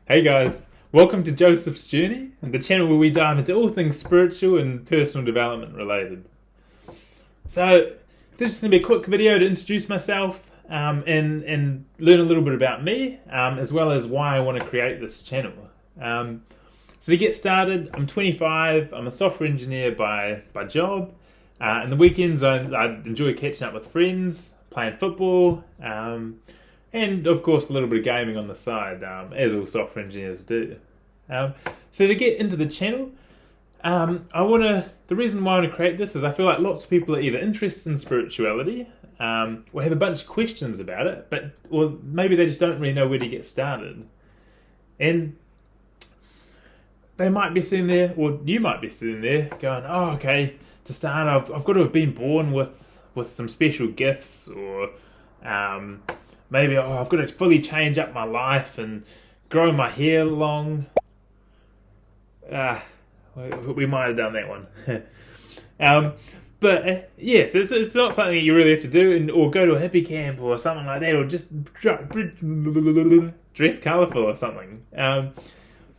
Hey guys, welcome to Joseph's Journey, the channel where we dive into all things spiritual and personal development related. So, this is going to be a quick video to introduce myself and learn a little bit about me, as well as why I want to create this channel. So to get started, I'm 25, I'm a software engineer by job. And the weekends I enjoy catching up with friends, playing football, and of course a little bit of gaming on the side, as all software engineers do. So to get into the channel, the reason why I want to create this is I feel like lots of people are either interested in spirituality, or have a bunch of questions about it, or maybe they just don't really know where to get started. And they might be sitting there, or you might be sitting there going, oh, okay, to start, I've got to have been born with some special gifts, or maybe I've got to fully change up my life and grow my hair long. We might have done that one. But yes, it's not something that you really have to do, or go to a hippie camp or something like that, or just dress colourful or something.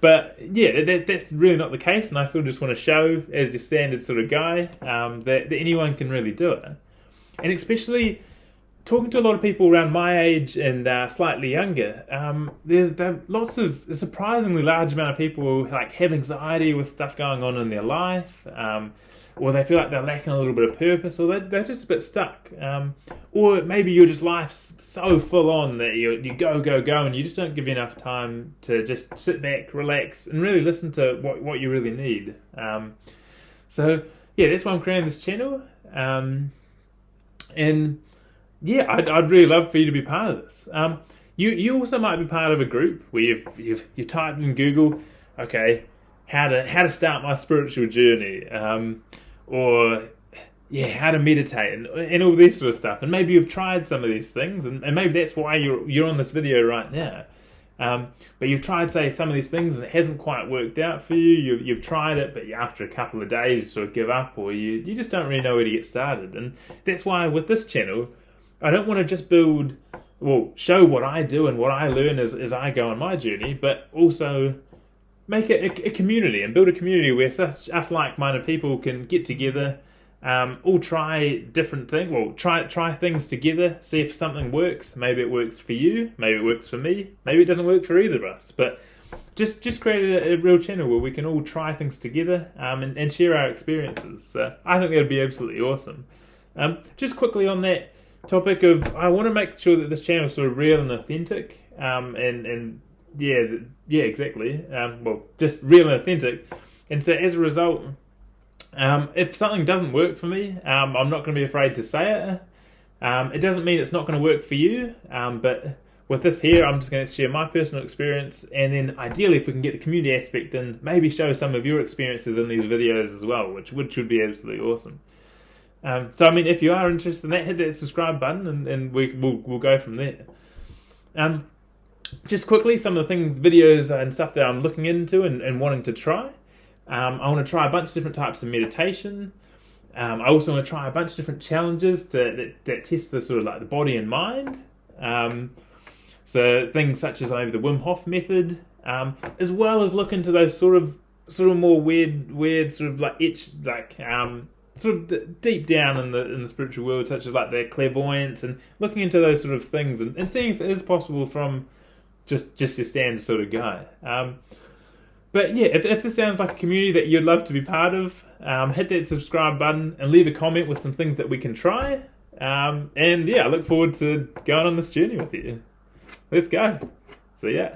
But yeah, that's really not the case, and I sort of just want to show, as your standard sort of guy, that anyone can really do it. And especially talking to a lot of people around my age and slightly younger, there's a surprisingly large amount of people who have anxiety with stuff going on in their life, or they feel like they're lacking a little bit of purpose, or they're just a bit stuck. Or maybe your just life's so full on that you go, and you just don't give enough time to just sit back, relax, and really listen to what you really need. So yeah, that's why I'm creating this channel. And yeah, I'd really love for you to be part of this. You also might be part of a group where you've typed in Google, okay, how to start my spiritual journey, or yeah, how to meditate and all this sort of stuff. And maybe you've tried some of these things, and maybe that's why you're on this video right now. But you've tried, say, some of these things and it hasn't quite worked out for you. You've tried it, but after a couple of days you sort of give up, or you just don't really know where to get started. And that's why with this channel, I don't want to just show what I do and what I learn as I go on my journey, but also make it a community, and build a community where us like-minded people can get together, all try different things, try things together, see if something works. Maybe it works for you, maybe it works for me, maybe it doesn't work for either of us, but just create a real channel where we can all try things together, and share our experiences. So I think that would be absolutely awesome. Just quickly on that topic of, I want to make sure that this channel is sort of real and authentic, and yeah, exactly. Just real and authentic. And so as a result, if something doesn't work for me, I'm not going to be afraid to say it. It doesn't mean it's not going to work for you, but with this here, I'm just going to share my personal experience, and then ideally, if we can get the community aspect in, maybe show some of your experiences in these videos as well, which would be absolutely awesome. So I mean, if you are interested in that, hit that subscribe button, and we'll go from there. Just quickly, some of the videos and stuff that I'm looking into and wanting to try. I want to try a bunch of different types of meditation. I also want to try a bunch of different challenges that test the sort of like the body and mind. So things such as maybe the Wim Hof method, as well as look into those sort of more weird sort of sort of deep down in the spiritual world, such as like the clairvoyance, and looking into those sort of things and seeing if it is possible from just your standard sort of guy. But yeah, if this sounds like a community that you'd love to be part of, hit that subscribe button and leave a comment with some things that we can try. And yeah, I look forward to going on this journey with you. Let's go. See ya.